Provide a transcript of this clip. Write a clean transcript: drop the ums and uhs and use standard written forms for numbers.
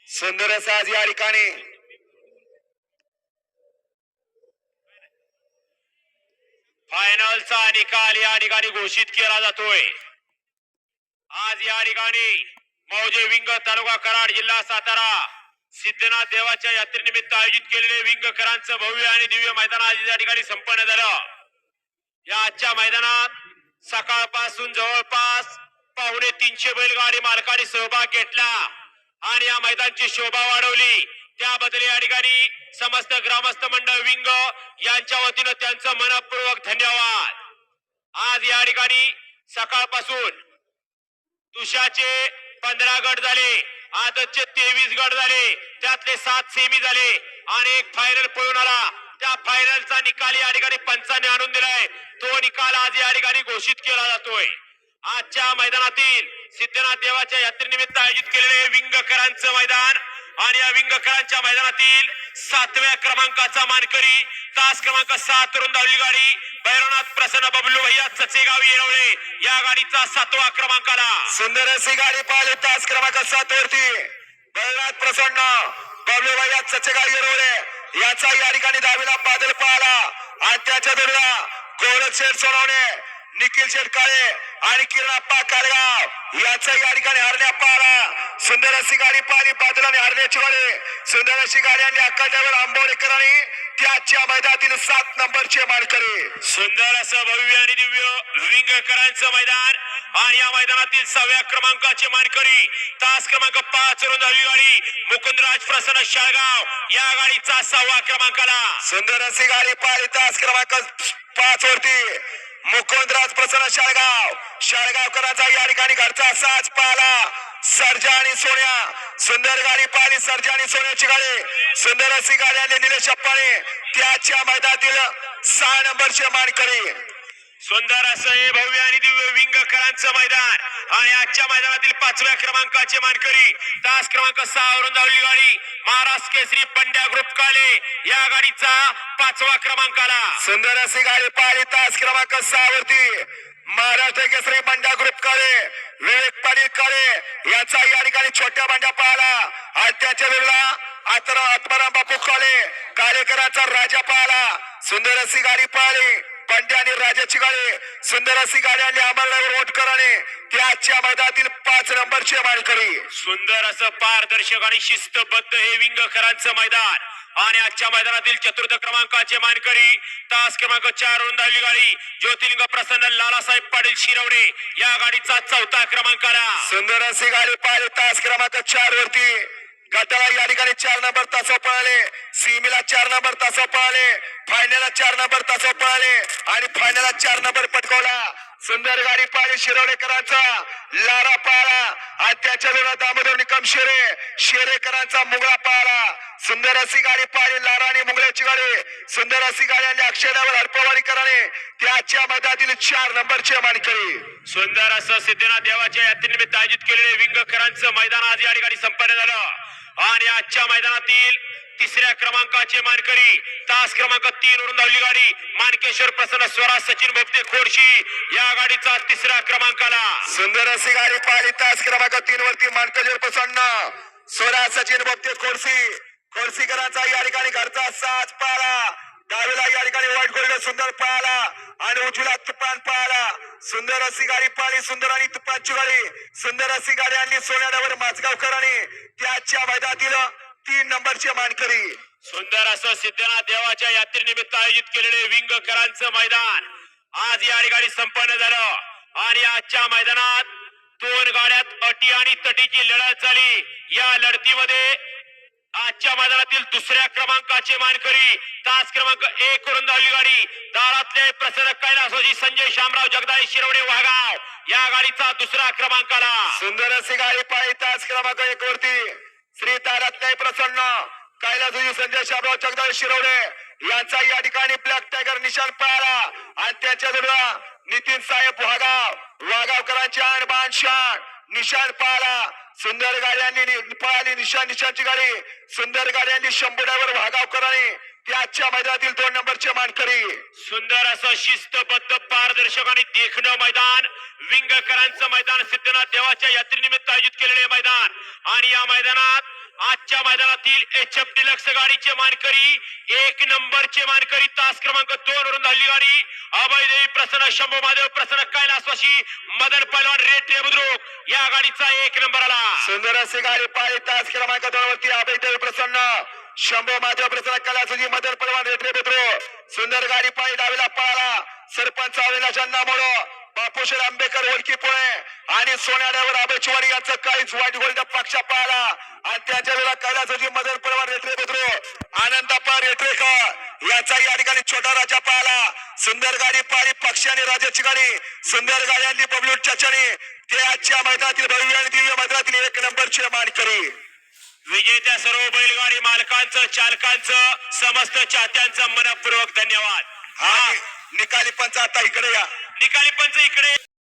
सुंदर असा आज या ठिकाणी फायनलचा निकाल या ठिकाणी घोषित केला जातोय। आज या ठिकाणी मौजे विंग तालुका कराड जिल्हा सातारा सिद्धनाथ देवाच्या यात्रेनिमित्त आयोजित केलेले विंगकरांचं भव्य आणि दिव्य मैदान आज या ठिकाणी संपन्न झालं। या आजच्या मैदानात सकाळपासून जवळपास 350 बैलगाडी मालकांनी सहभाग घेतला आणि या मैदानाची शोभा वाढवली। त्याबद्दल या ठिकाणी समस्त ग्रामस्थ मंडळ विंग यांच्या वतीनं त्यांचं मनपूर्वक धन्यवाद। आज या ठिकाणी सकाळपासून तुषाचे 15 गट झाले, आदतचे 23 गट झाले, त्यातले 7 सेमी झाले आणि एक फायनल पळून आला। त्या फायनलचा निकाल या ठिकाणी पंचाने आणून दिलाय। तो निकाल आज या ठिकाणी घोषित केला जातोय। आजच्या मैदानातील सिद्धनाथ देवाच्या यात्रेनिमित्त आयोजित केलेले विंगकरांचं मैदान आणि या विंगकरांच्या मैदानातील 7व्या क्रमांकाचा मानकरी तास क्रमांक 7 वरून धावली गाडी भैरवनाथ प्रसन्न बबलू भैया चचेगाव येरवडे या गाडीचा 7वा क्रमांकाला सुंदर अशी गाडी पाहिली तास क्रमांक 7 वरती भैरवनाथ प्रसन्न बबलू भैया चचेगाव येरवडे याचा या ठिकाणी दहावीला बादल पाहिला आणि त्याच्या जोडीला गोरख शेठ सोनवणे, निखिल शेठ काळे आणि किरणाप्पा कालगाव याचा या ठिकाणी हरण्या पाहिला। सुंदर अशी गाडी पाहिली बादलाने हरण्याची गाडी सुंदर अशी गाडी आणि अक्काच्यावर आंबोडेकरांनी त्याच्या मैदानातील 7 नंबरचे मानकरी सुंदर असं भव्य आणि दिव्य विंगकरांचं मैदान आणि या मैदानातील 6व्या क्रमांकाचे मानकरी तास क्रमांक 5 वरून धावली गाडी मुकुंदराज प्रसन्न शाळगाव या गाडीचा 6वा क्रमांकाला सुंदर अशी गाडी पाहिली तास क्रमांक 5 वरती मुकुंदराज प्रसन्न शाळगावकरांचा या ठिकाणी घरचा साज पाहिला सर्जा आणि सोन्या। सुंदर गाडी पाहिली सर्जा आणि सोन्याची गाडी सुंदर अशी गाडी आणि निलेश अप्पाने त्याच्या मैदानातील 6 नंबरचे मानकरी सुंदर असं हे भव्य आणि दिव्य विंगकरांचं मैदान आणि आजच्या मैदानातील 5व्या क्रमांकाचे मानकरी तास क्रमांक 6 वरून धावली गाडी महाराष्ट्र केसरी पंड्या ग्रुप काले या गाडीचा 5वा क्रमांकाला सुंदर अशी गाडी पाहिली तास क्रमांक 6 वरती महाराष्ट्र केसरी बंड्या ग्रुप काळे विवेक पाटील काळे याचा या ठिकाणी छोट्या बंड्या पाहिला आणि त्याच्या वेळेला आत्माराम बापू कालेकरांचा राजा पाहिला। सुंदर अशी गाडी पाहिली बंड्या आणि राजाची गाडी सुंदर अशी गाडी आणि अमरनगर वोटकराने त्याच्या मैदानातील 5 नंबरचे मानकरी सुंदर असं पारदर्शक आणि शिस्तबद्ध हे विंगकरांचं मैदान आणि आजच्या मैदानातील 4th क्रमांकाचे मानकरी तास क्रमांक 4 वरून धावली गाडी ज्योतिर्लिंग प्रसन्न लालासाहेब पाटील शिरवडे या गाडीचा 4था क्रमांकाला सुंदर अशी गाडी पाहिली तास क्रमांक 4 वरती गटाला या ठिकाणी 4 नंबर तासो पळाले सीमीला 4 नंबर तासो पळाले फायनलला 4 नंबर तासो पळाले आणि फायनलला 4 नंबर पटकावला। सुंदर गाडी पाहिली शिरवडेकरांचा लारा पाहिला आणि त्याच्या वेळेला दामोदर निकम शेरेकरांचा मुगळा पाहिला। सुंदर अशी गाडी पाहिली लारा आणि मुगळ्याची गाडी सुंदर अशी गाडी आणि अक्षयदावर हरपवाडीकराने त्याच्या मैदानातील 4 नंबरचे मानकरी सुंदर असं सिद्धनाथ देवाच्या यात्रेनिमित्त आयोजित केलेले विंगकरांचं मैदान आज या ठिकाणी संपन्न झालं आणि आजच्या मैदानातील 3ऱ्या क्रमांकाचे मानकरी तास क्रमांक 3 वरून धावली गाडी मानकेश्वर प्रसन्न स्वराज सचिन भोपते खोडशी या गाडीचा 3रा क्रमांकाला सुंदर अशी गाडी पाहिली तास क्रमांक 3 वरती मानकेश्वर प्रसन्न स्वराज सचिन भोपते खोडशीकरांचा या ठिकाणी घरचा साज पाहिला डावीला या ठिकाणी वाईट गोल्ड सुंदर पाहिला आणि उजवीला तुफान पाहिला। सुंदर अशी गाडी पाहिली सुंदर आणि तुफानची गाडी सुंदर अशी गाडी आणली सोन्यावर माझगावकरांनी त्याच्या मैदानातील 3 नंबरचे मानकरी सुंदर असं सिद्धनाथ देवाच्या यात्रेनिमित्त आयोजित केलेले विंगकरांचं मैदान आज या ठिकाणी संपन्न झालं आणि आजच्या मैदानात 2 गाड्यात अटी आणि तटीची लढत झाली। या लढतीमध्ये आजच्या मैदानातील 2ऱ्या क्रमांकाचे मानकरी तास क्रमांक 1 वरून धावली गाडी दारातले प्रसन्न कैलासोजी संजय शामराव जगदाळे शिरवडे वाघाव या गाडीचा 2रा क्रमांकाला सुंदर अशी गाडी पाहिली तास क्रमांक 1 वरती श्री दारातले प्रसन्न कैलासोजी संजय शामराव जगदाळे शिरवडे यांचा या ठिकाणी ब्लॅक टायगर निशाण पाहिला आणि त्याच्या जोडीला नितीन साहेब वाघावकरांची आणबाण शान निशाण पाहिला। सुंदर गाड्यांनी पाहिली निशाणची गाडी सुंदर गाड्यांनी शंभूड्यावर वाघावकरांनी त्याच्या मैदानातील 2 नंबरचे मानकरी सुंदर असं शिस्तबद्ध पारदर्शक आणि देखणं मैदान विंगकरांचं मैदान सिद्धनाथ देवाच्या यात्रेनिमित्त आयोजित केलेले मैदान आणि या मैदानात आजच्या मैदानातील HF डिलक्स गाडीचे मानकरी 1 नंबरचे मानकरी तास क्रमांक 2 वरून हल्ली गाडी अभयदेवी प्रसन्न शंभू महादेव प्रसन्न कैलासवासी मदन पहलवान रेट्रे बुद्रुक या गाडीचा 1 नंबर आला. सुंदर अशी गाडी पाळी तास क्रमांक 2 वरती अभयदेवी प्रसन्न शंभू महादेव प्रसन्न कैलासवासी मदन पहलवान रेट्रे बुद्रुक. सुंदर गाडी पाळी डावीला पळाला. सरपंच अविनाश अण्णा मोडो, बापूशेर आंबेकर ओळखी पुणे आणि सोन्याड्यावर आबेचवाडी यांचं काहीच वाईट गोल्ड पक्ष पाहिला आणि त्याच्या वेळेला कैलासवासी मदन पहलवान रेट्रे बुद्रुक आनंदप्पा रेट्रेकर याचा या ठिकाणी छोटा राजा पाहिला. सुंदर गाडी पाळी पक्षी आणि राजाची गाडी सुंदर गाडी आणली बबलू चचणी. ते आजच्या मैदानातील भव्य आणि दिव्य मैदानातील 1 नंबरचे मानकरी. विजेत्या सर्व बैलगाडी मालकांचं चालकांचं समस्त चाहत्यांचं मनपूर्वक धन्यवाद. हा निकाली पंच आता इकडे या. निकाली पंच इकडे